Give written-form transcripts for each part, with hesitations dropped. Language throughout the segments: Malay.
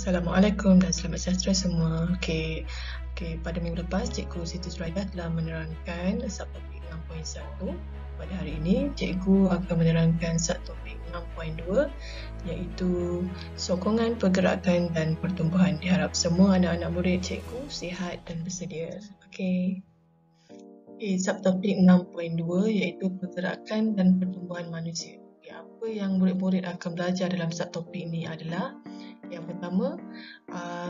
Assalamualaikum dan selamat sejahtera semua. Pada minggu lepas, Cikgu Siti Zuraidah telah menerangkan subtopik 6.1. Pada hari ini, Cikgu akan menerangkan subtopik 6.2 iaitu sokongan pergerakan dan pertumbuhan. Diharap semua anak-anak murid Cikgu sihat dan bersedia. Subtopik 6.2 iaitu pergerakan dan pertumbuhan manusia. Apa yang murid-murid akan belajar dalam subtopik ini adalah yang pertama,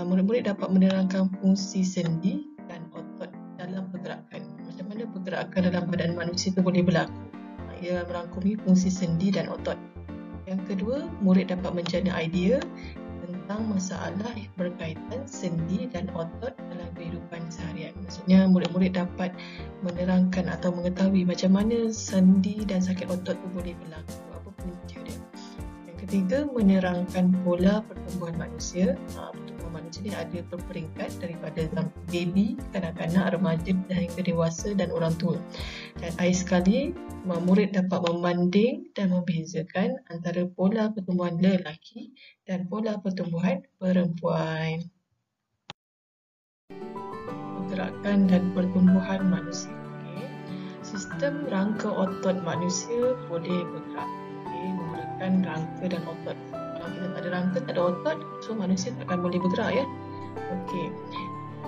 murid-murid dapat menerangkan fungsi sendi dan otot dalam pergerakan. Macam mana pergerakan dalam badan manusia itu boleh berlaku. Ia merangkumi fungsi sendi dan otot. Yang kedua, murid dapat menjana idea tentang masalah berkaitan sendi dan otot dalam kehidupan seharian. Maksudnya, murid-murid dapat menerangkan atau mengetahui macam mana sendi dan sakit otot itu boleh berlaku. Apa punca dia. Ketiga, menerangkan pola pertumbuhan manusia. Pertumbuhan manusia ni ada berperingkat daripada baby, kanak-kanak, remaja dan hingga dewasa dan orang tua. Dan akhir sekali, murid dapat membanding dan membezakan antara pola pertumbuhan lelaki dan pola pertumbuhan perempuan. Pergerakan dan pertumbuhan manusia. Sistem rangka otot manusia boleh bergerak. Menggunakan rangka dan otot. Kalau kita tak ada rangka, tak ada otot, so manusia takkan boleh bergerak ya.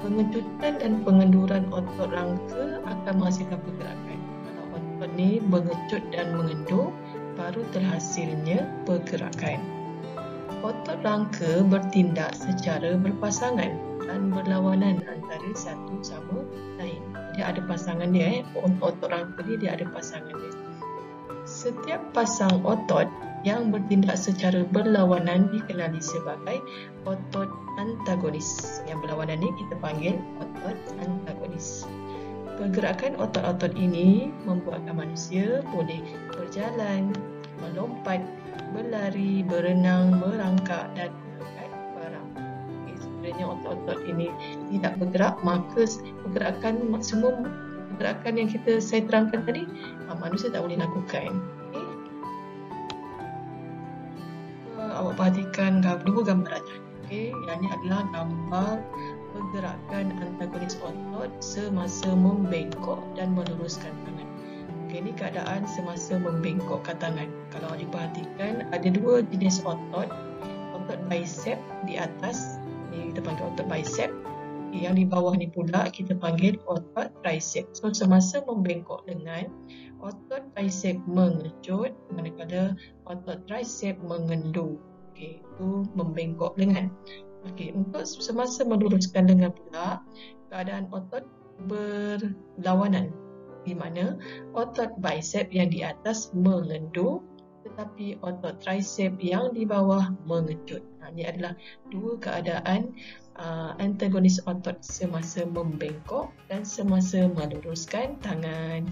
Pengecutan dan pengenduran otot rangka akan menghasilkan pergerakan. Kalau otot ni mengecut dan mengendur, baru terhasilnya pergerakan. Otot rangka bertindak secara berpasangan dan berlawanan antara satu sama lain. Dia ada pasangan dia. Otot rangka ni dia ada pasangan dia. Setiap pasang otot yang bertindak secara berlawanan dikenali sebagai otot antagonis. Yang berlawanan ini kita panggil otot antagonis. Pergerakan otot-otot ini membuatkan manusia boleh berjalan, melompat, berlari, berenang, merangkak dan mengangkat barang. Sekiranya otot-otot ini tidak bergerak, maka semua pergerakan yang saya terangkan tadi, manusia tak boleh lakukan. Awak perhatikan dua gambar aja. Yang ini adalah gambar pergerakan antagonis otot semasa membengkok dan meluruskan tangan. Ini keadaan semasa membengkokkan tangan. Kalau diperhatikan, ada dua jenis otot. Otot bicep di atas, ini kita panggil otot bicep. Yang di bawah ni pula kita panggil otot tricep. So semasa membengkok lengan, otot bicep mengecut, manakala otot tricep mengendur. Itu membengkok lengan. Untuk semasa meluruskan lengan pula, keadaan otot berlawanan, di mana otot bicep yang di atas mengendur, tetapi otot tricep yang di bawah mengecut. Ini adalah dua keadaan antagonis otot semasa membengkok dan semasa meluruskan tangan.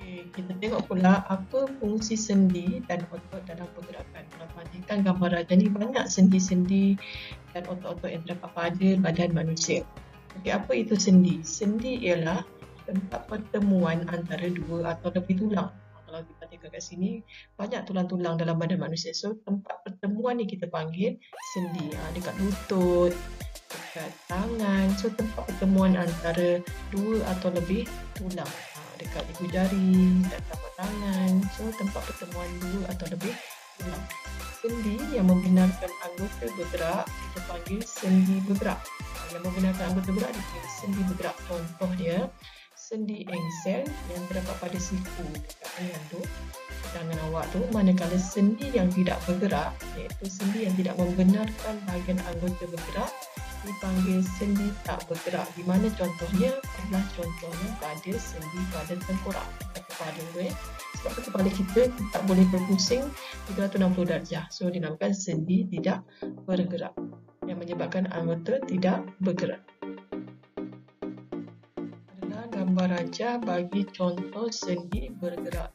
Kita tengok pula apa fungsi sendi dan otot dalam pergerakan. Kalau perhatikan gambar raja ni, banyak sendi-sendi dan otot-otot yang terdapat pada badan manusia. Apa itu sendi? Sendi ialah tempat pertemuan antara dua atau lebih tulang. Kalau kita tengok kat sini, banyak tulang-tulang dalam badan manusia. So, tempat pertemuan ni kita panggil sendi. Dekat lutut, dekat tangan. So, tempat pertemuan antara dua atau lebih tulang. Dekat ibu jari, dekat tapak tangan. So, tempat pertemuan dua atau lebih tulang. Sendi yang membenarkan anggota bergerak, kita panggil sendi bergerak. Yang membenarkan anggota bergerak, dipanggil sendi bergerak. Contoh dia, sendi engsel yang terdapat pada siku dekat tangan tu, tangan awak tu. Manakala sendi yang tidak bergerak, iaitu sendi yang tidak membenarkan bahagian anggota bergerak, dipanggil sendi tak bergerak. Di mana contohnya adalah pada sendi pada tengkorak atau kepala. Sebab kepala kita tak boleh berpusing 360 darjah. So dinamakan sendi tidak bergerak, yang menyebabkan anggota tidak bergerak. Gambar rajah bagi contoh sendi bergerak,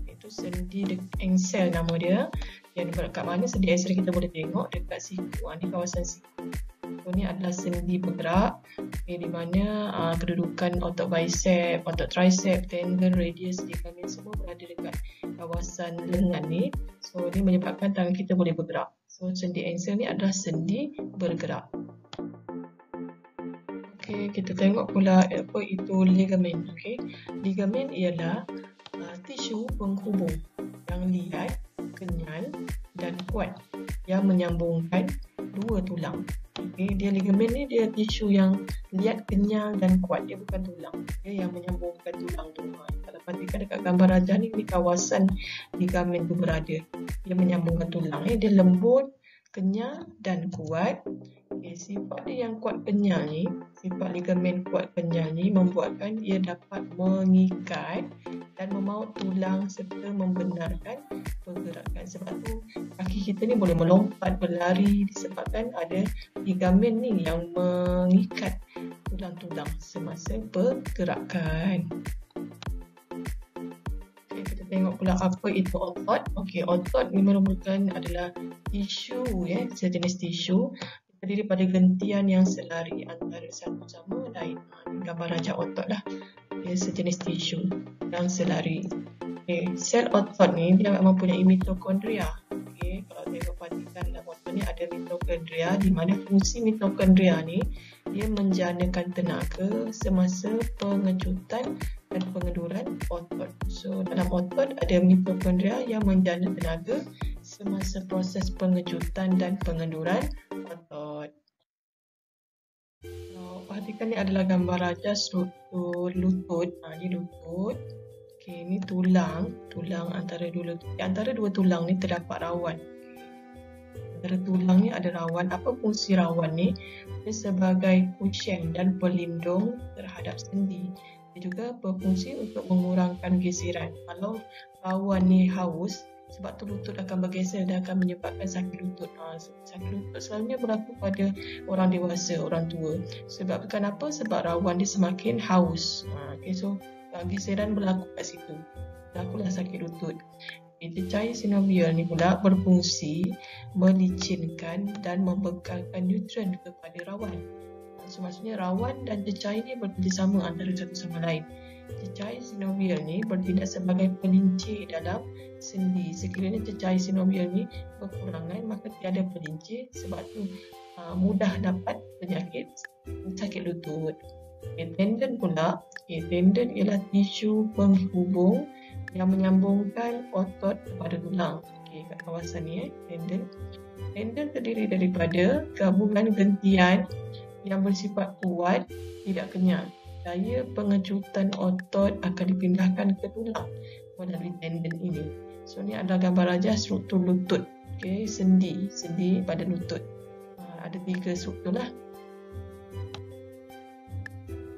iaitu sendi engsel nama dia. Yang dekat mana sendi engsel kita boleh tengok dekat siku. Ini kawasan siku. Ini adalah sendi bergerak, di mana kedudukan otot bicep, otot tricep, tendon, radius, ligamen semua berada dekat kawasan lengan ni. So ini menyebabkan tangan kita boleh bergerak. So sendi ankle ni adalah sendi bergerak. Okey, kita tengok pula apa itu ligamen. Okey, ligamen ialah tisu penghubung yang liat, kenyal dan kuat yang menyambungkan dua tulang. Okey, dia ligamen ni dia tisu yang liat, kenyal dan kuat. Dia bukan tulang. Dia yang menyambungkan tulang tu. Kalau perhatikan dekat gambar rajah ni kawasan ligamen tu berada. Dia menyambungkan tulang. Dia lembut, kenyal dan kuat. Okay, sifat dia yang kuat kenyal ni, sifat ligamen kuat kenyal ni membuatkan ia dapat mengikat dan memaut tulang serta membenarkan pergerakan. Sebab tu kaki kita ni boleh melompat, berlari disebabkan ada ligamen ni yang mengikat tulang-tulang semasa pergerakan. Okay, kita tengok pula apa itu otot. Okey, otot ni merupakan adalah tisu sejenis tisu terdiri pada gentian yang selari antara satu sama lain. Gambar rajah otot lah. Dia sejenis tisu yang selari. Okay. Sel otot ni dia mempunyai mitokondria. Okay. Kalau tengok perhatikan dalam otot ni ada mitokondria, di mana fungsi mitokondria ni dia menjanakan tenaga semasa pengecutan dan pengenduran otot. So dalam otot ada mitokondria yang menjana tenaga semasa proses pengecutan dan pengenduran otot. Perhatikan ni adalah gambar rajah struktur lutut. Ni lutut. Okey, ni tulang antara dua lutut. Di antara dua tulang ni terdapat rawan. Antara tulang ni ada rawan. Apa fungsi rawan ni? Dia sebagai cushion dan pelindung terhadap sendi. Dia juga berfungsi untuk mengurangkan geseran. Kalau rawan ni haus, sebab tu lutut akan bergeser dan akan menyebabkan sakit lutut. Sakit lutut selalunya berlaku pada orang dewasa, orang tua. Sebab kenapa? Sebab rawan dia semakin haus. Okay, so geseran berlaku kat situ. Berlakulah sakit lutut. Cecair sinovial ni pula berfungsi melicinkan dan membekalkan nutrien kepada rawan. So, maksudnya rawan dan cecair ni bekerjasama antara satu sama lain. Cecair sinovial ni bertindak sebagai pelincir dalam sendi. Sekiranya cecair sinovial ni berkurangan, maka tiada pelincir, sebab tu mudah dapat penyakit sakit lutut. Tendon pula, tendon ialah tisu penghubung yang menyambungkan otot kepada tulang. Kat kawasan ni tendon. Tendon terdiri daripada gabungan gentian yang bersifat kuat, tidak kenyal. Daya pengecutan otot akan dipindahkan ke tulang melalui tendon ini. So ni adalah gambar rajah struktur lutut. Okey, sendi pada lutut. Ada 3 struktur lah.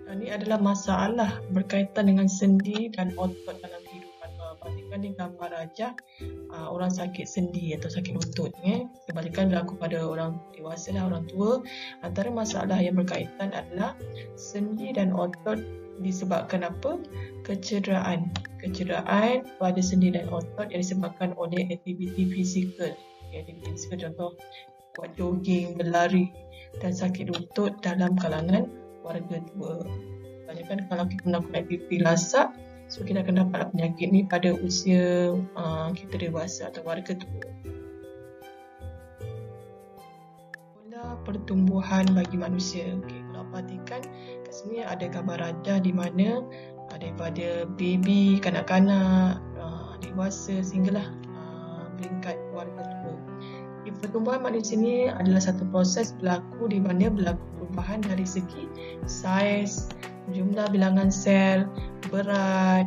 Ini adalah masalah berkaitan dengan sendi dan otot dalam kehidupan. Perhatikan ni gambar rajah orang sakit sendi atau sakit lutut. Kebalikan berlaku pada orang dewasa lah, orang tua. Antara masalah yang berkaitan adalah sendi dan otot disebabkan apa? Kecederaan pada sendi dan otot yang disebabkan oleh aktiviti fizikal. Aktiviti fizikal contoh buat jogging, berlari dan sakit lutut dalam kalangan warga tua. Kebanyakan kalau kita melakukan aktiviti lasak, so kita akan dapat penyakit ni pada usia kita dewasa atau warga tua. Pola pertumbuhan bagi manusia. Okey, kalau perhatikan kat sini ada gambar rajah di mana daripada baby, kanak-kanak, dewasa sehinggalah peringkat warga tua. Pertumbuhan manusia ni adalah satu proses berlaku di mana berlaku perubahan dari segi saiz, jumlah bilangan sel, berat,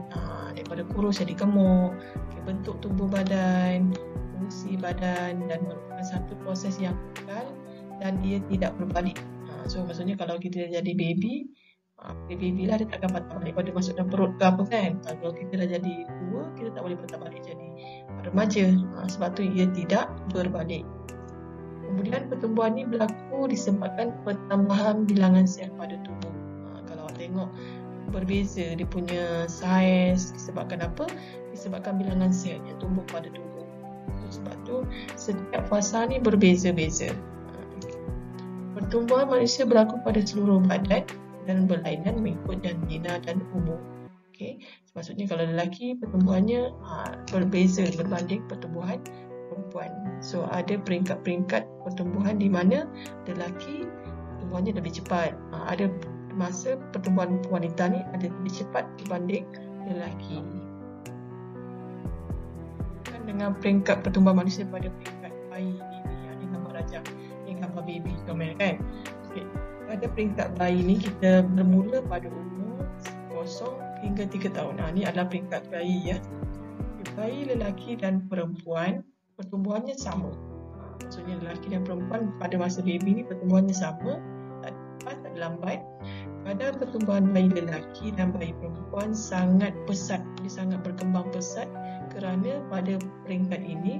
daripada kurus jadi gemuk, bentuk tubuh badan, fungsi badan, dan merupakan satu proses yang kekal dan ia tidak berbalik. So maksudnya kalau kita jadi baby lah, dia takkan patah balik pada masuk dalam perut ke apa kan. Kalau kita dah jadi tua, kita tak boleh patah balik jadi remaja. Sebab tu ia tidak berbalik. Kemudian pertumbuhan ni berlaku disebabkan pertambahan bilangan sel pada tubuh. Kalau tengok berbeza dia punya saiz, disebabkan apa? Disebabkan bilangan sel yang tumbuh pada tubuh. Sebab tu setiap fasa ni berbeza-beza. Pertumbuhan manusia berlaku pada seluruh badan dan berlainan mengikut jantina dan umur. Okey, maksudnya kalau lelaki pertumbuhannya berbeza berbanding pertumbuhan perempuan. So ada peringkat-peringkat pertumbuhan di mana lelaki pertumbuhannya lebih cepat. Ada masa pertumbuhan wanita ni ada lebih cepat berbanding lelaki. Dengan peringkat pertumbuhan manusia pada peringkat bayi baby, ini gambar rajah, ini gambar baby kan. Okay. Pada peringkat bayi ni kita bermula pada umur 0 hingga 3 tahun. Ini adalah peringkat bayi ya. Bayi lelaki dan perempuan pertumbuhannya sama. Maksudnya lelaki dan perempuan pada masa baby ni pertumbuhannya sama, tak cepat, tak lambat. Pada pertumbuhan bayi lelaki dan bayi perempuan sangat pesat, dia sangat berkembang pesat kerana pada peringkat ini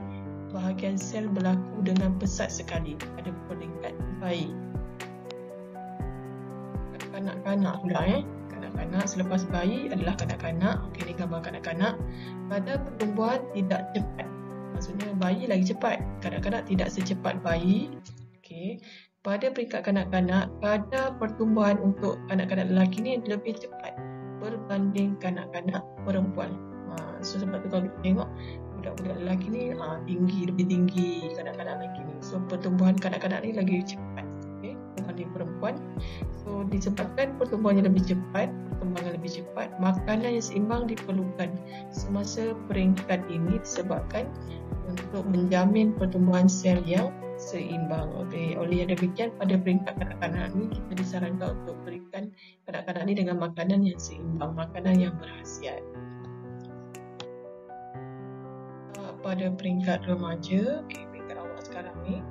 bahagian sel berlaku dengan pesat sekali pada peringkat bayi. Kanak-kanak pula kanak-kanak selepas bayi adalah kanak-kanak. Okey, ni gambar kanak-kanak. Pada pertumbuhan tidak cepat. Maksudnya bayi lagi cepat, kanak-kanak tidak secepat bayi. Okey. Pada peringkat kanak-kanak, pada pertumbuhan untuk kanak-kanak lelaki ni lebih cepat berbanding kanak-kanak perempuan. So sebab tu kalau kita tengok budak-budak lelaki ni lebih tinggi kanak-kanak lelaki ni. So pertumbuhan kanak-kanak ni lagi cepat berbanding perempuan. So disebabkan pertumbuhannya lebih cepat, perkembangan lebih cepat, makanan yang seimbang diperlukan semasa peringkat ini disebabkan untuk menjamin pertumbuhan sel yang seimbang. Okey, oleh yang demikian pada peringkat kanak-kanak ni kita disarankan untuk berikan kanak-kanak ni dengan makanan yang seimbang, makanan yang berkhasiat. Pada peringkat remaja, peringkat awal sekarang ni,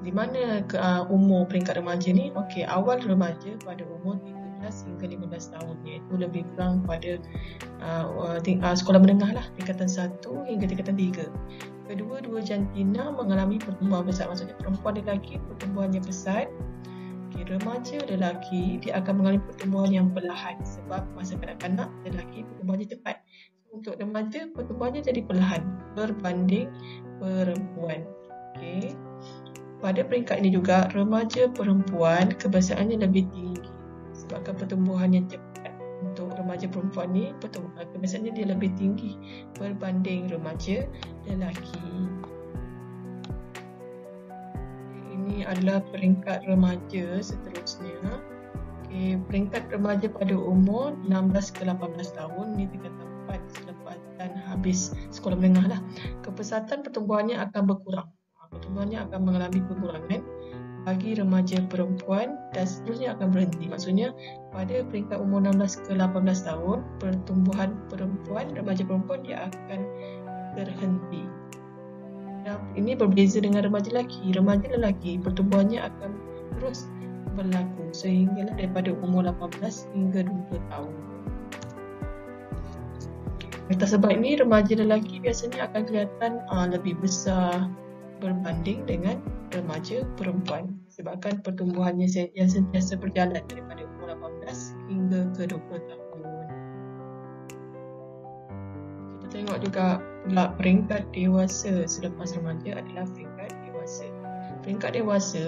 di mana umur peringkat remaja ni? Okey, awal remaja pada umur 13 hingga 15 tahun, iaitu lebih kurang pada sekolah menengah lah, tingkatan 1 hingga tingkatan 3. Kedua-dua jantina mengalami pertumbuhan pesat, maksudnya perempuan dan lelaki pertumbuhannya pesat. Okay, remaja lelaki dia akan mengalami pertumbuhan yang perlahan sebab masa kanak-kanak lelaki pertumbuhannya cepat. Untuk remaja pertumbuhannya jadi perlahan berbanding perempuan. Okay. Pada peringkat ini juga remaja perempuan kebiasaannya lebih tinggi sebabkan pertumbuhannya cepat. Untuk remaja perempuan ni kebiasaannya dia lebih tinggi berbanding remaja lelaki. Ini adalah peringkat remaja seterusnya. Okay, peringkat remaja pada umur 16 ke 18 tahun ni tingkatan 4 selepas dan habis sekolah menengah lah. Kepesatan pertumbuhannya akan berkurang. Pertumbuhannya akan mengalami pengurangan bagi remaja perempuan dan seterusnya akan berhenti. Maksudnya pada peringkat umur 16 ke 18 tahun pertumbuhan perempuan, remaja perempuan dia akan terhenti. Dan ini berbeza dengan remaja lelaki. Remaja lelaki pertumbuhannya akan terus berlaku sehingga daripada umur 18 hingga 20 tahun. Atas sebab ini remaja lelaki biasanya akan kelihatan lebih besar berbanding dengan remaja perempuan sebabkan pertumbuhannya yang sentiasa berjalan daripada umur 18 hingga ke 20 tahun. Kita tengok juga pula peringkat dewasa selepas remaja adalah peringkat dewasa. Peringkat dewasa,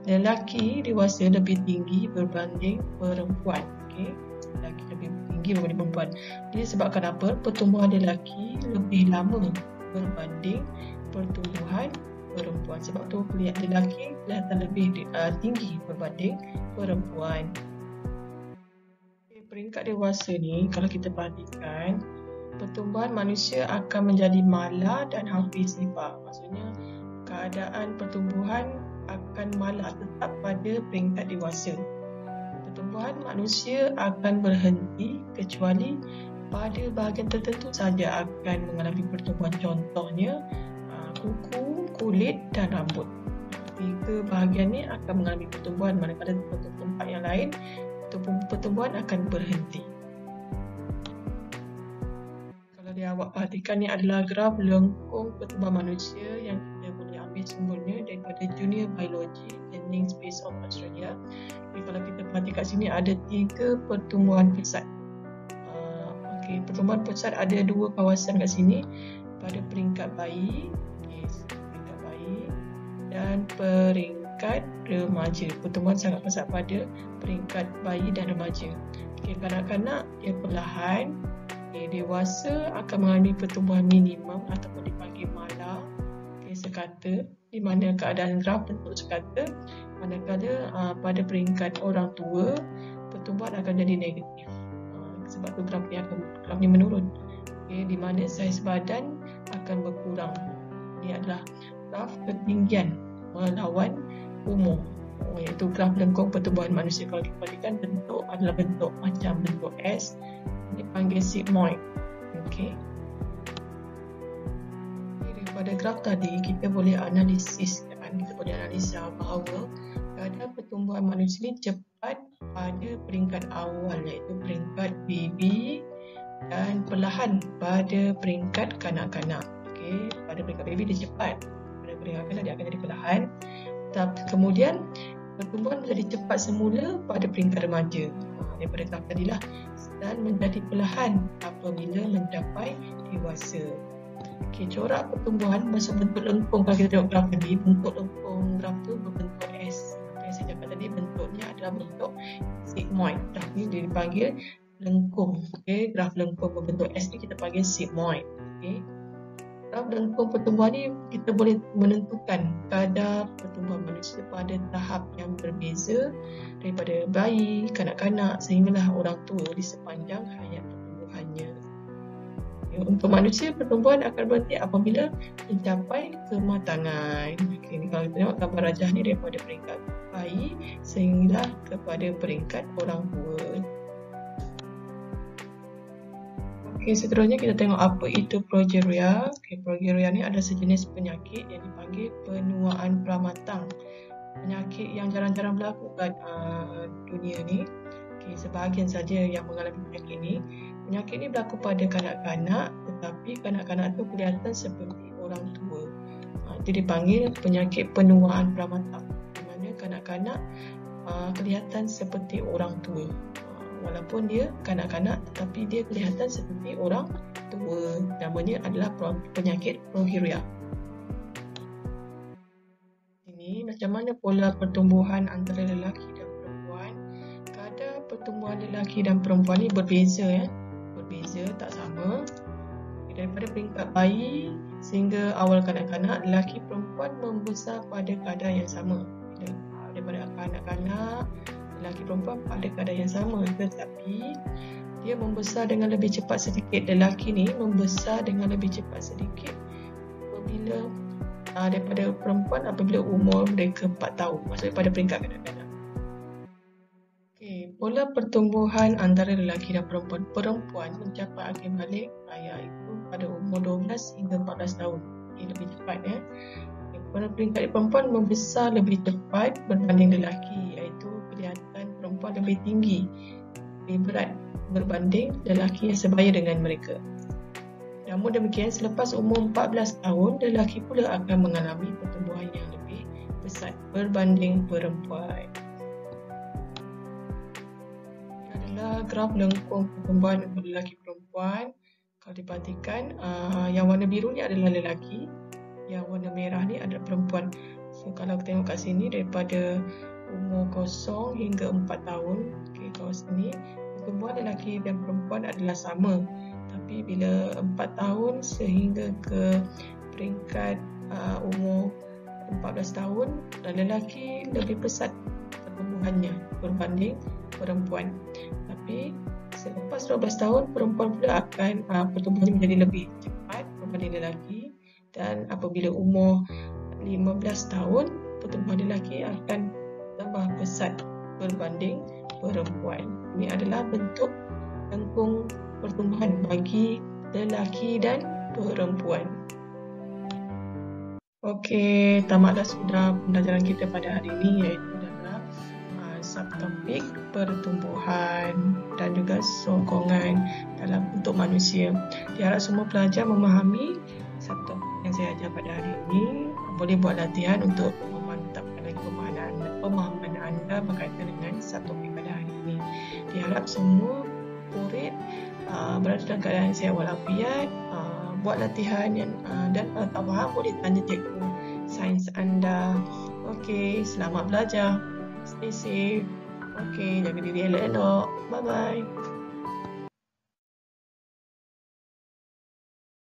lelaki dewasa lebih tinggi berbanding perempuan. Okey, lelaki lebih tinggi berbanding perempuan. Ini sebabkan apa? Pertumbuhan lelaki lebih lama berbanding pertumbuhan perempuan. Sebab tu kulit lelaki kelihatan lebih tinggi berbanding perempuan. Peringkat dewasa ni kalau kita perhatikan, pertumbuhan manusia akan menjadi malar dan hampir sifar. Maksudnya keadaan pertumbuhan akan malar tetap pada peringkat dewasa. Pertumbuhan manusia akan berhenti kecuali pada bahagian tertentu saja akan mengalami pertumbuhan. Contohnya kuku, kulit dan rambut. Tiga bahagian ni akan mengalami pertumbuhan, manakala tempat yang lain pertumbuhan akan berhenti. Kalau awak perhatikan, ni adalah graf lengkung pertumbuhan manusia yang kita boleh ambil sumbernya daripada Junior Biology Learning Space of Australia. Jadi, kalau kita perhatikan sini ada 3 pertumbuhan pesat. Pertumbuhan pesat ada 2 kawasan kat sini pada peringkat bayi. Peringkat bayi dan peringkat remaja. Pertumbuhan sangat pesat pada peringkat bayi dan remaja. Kanak-kanak dia perlahan, dewasa akan mengalami pertumbuhan minimum ataupun dipanggil malar, sekata, di mana keadaan graf bentuk sekata, manakala pada peringkat orang tua pertumbuhan akan jadi negatif. Sebab tu graf ni menurun. Okay, di mana saiz badan akan berkurang. Ini adalah graf ketinggian melawan umur, iaitu graf lengkung pertumbuhan manusia. Kalau kita perhatikan, bentuk adalah bentuk macam bentuk S, dipanggil sigmoid. Okey. Daripada graf tadi kita boleh analisis, kita boleh analisa bahawa keadaan pertumbuhan manusia ini cepat pada peringkat awal, iaitu peringkat baby, dan perlahan pada peringkat kanak-kanak. Okey, pada peringkat baby dia cepat, pada peringkat kanak dia akan jadi perlahan. Tapi kemudian pertumbuhan menjadi cepat semula pada peringkat remaja, daripada graf tadilah, dan menjadi perlahan apabila mencapai dewasa. Okey, corak pertumbuhan masuk bentuk lengkung. Kalau kita tengok graf tadi, bentuk lengkung graf tu berbentuk S. Yang saya cakap tadi, bentuknya adalah bentuk sigmoid. Graf ni dia dipanggil lengkung. Okey, graf lengkung berbentuk S ni kita panggil sigmoid. Okey, graf lengkung pertumbuhan ni kita boleh menentukan kadar pertumbuhan manusia pada tahap yang berbeza, daripada bayi, kanak-kanak sehinggalah orang tua di sepanjang hayat pertumbuhannya. Untuk manusia, pertumbuhan akan berhenti apabila mencapai kematangan. Okay, ni kalau kita tengok gambar rajah ni, daripada peringkat bayi sehinggalah kepada peringkat orang tua. Okay, seterusnya kita tengok apa itu progeria. Okay, progeria ni adalah sejenis penyakit yang dipanggil penuaan pramatang. Penyakit yang jarang-jarang berlaku kat dunia ni. Okay, sebahagian saja yang mengalami penyakit ni. Penyakit ni berlaku pada kanak-kanak, tetapi kanak-kanak tu kelihatan seperti orang tua. Itu dipanggil penyakit penuaan pramatang, di mana kanak-kanak kelihatan seperti orang tua. Walaupun dia kanak-kanak, tetapi dia kelihatan seperti orang tua. Namanya adalah penyakit progeria. Ini macam mana pola pertumbuhan antara lelaki dan perempuan. Kadar pertumbuhan lelaki dan perempuan ni berbeza, berbeza, tak sama. Daripada peringkat bayi sehingga awal kanak-kanak, lelaki perempuan membesar pada kadar yang sama. Daripada kanak-kanak, lelaki perempuan pada kadar yang sama, tetapi dia membesar dengan lebih cepat sedikit. Lelaki ni membesar dengan lebih cepat sedikit apabila daripada perempuan apabila umur mereka 4 tahun, maksudnya pada peringkat kanak-kanak. Okay, pola pertumbuhan antara lelaki dan perempuan. Perempuan mencapai akhir balik iaitu pada umur 12 hingga 14 tahun. Okay, lebih cepat. Pada peringkat perempuan membesar lebih cepat berbanding lelaki, iaitu kelihatan perempuan lebih tinggi, lebih berat berbanding lelaki yang sebaya dengan mereka. Namun demikian, selepas umur 14 tahun, lelaki pula akan mengalami pertumbuhan yang lebih pesat berbanding perempuan. Ini adalah graf lengkung pertumbuhan untuk lelaki perempuan. Kalau diperhatikan, yang warna biru ni adalah lelaki, yang warna merah ni adalah perempuan. So kalau kita tengok kat sini, daripada umur 0 hingga 4 tahun, okay, kalau sini pertumbuhan lelaki dan perempuan adalah sama. Tapi bila 4 tahun sehingga ke peringkat umur 14 tahun, lelaki lebih pesat pertumbuhannya berbanding perempuan. Tapi selepas 12 tahun, perempuan pula akan pertumbuhannya menjadi lebih cepat berbanding lelaki. Dan apabila umur 15 tahun, pertumbuhan lelaki akan tambah pesat berbanding perempuan. Ini adalah bentuk lengkung pertumbuhan bagi lelaki dan perempuan. Okey, tamatlah sudah pembelajaran kita pada hari ini, iaitu adalah subtopik pertumbuhan dan juga sokongan dalam untuk manusia. Diharap semua pelajar memahami subtopik yang saya ajar pada hari ini. Boleh buat latihan untuk memantapkan lagi pemahaman anda berkaitan dengan subtopik pada hari ini. Diharap semua murid berada dalam keadaan sihat walafiat, buat latihan dan kalau tak faham boleh tanya cikgu sains anda. Okey, selamat belajar. Stay safe. Okey, jaga diri elok-elok. Bye-bye.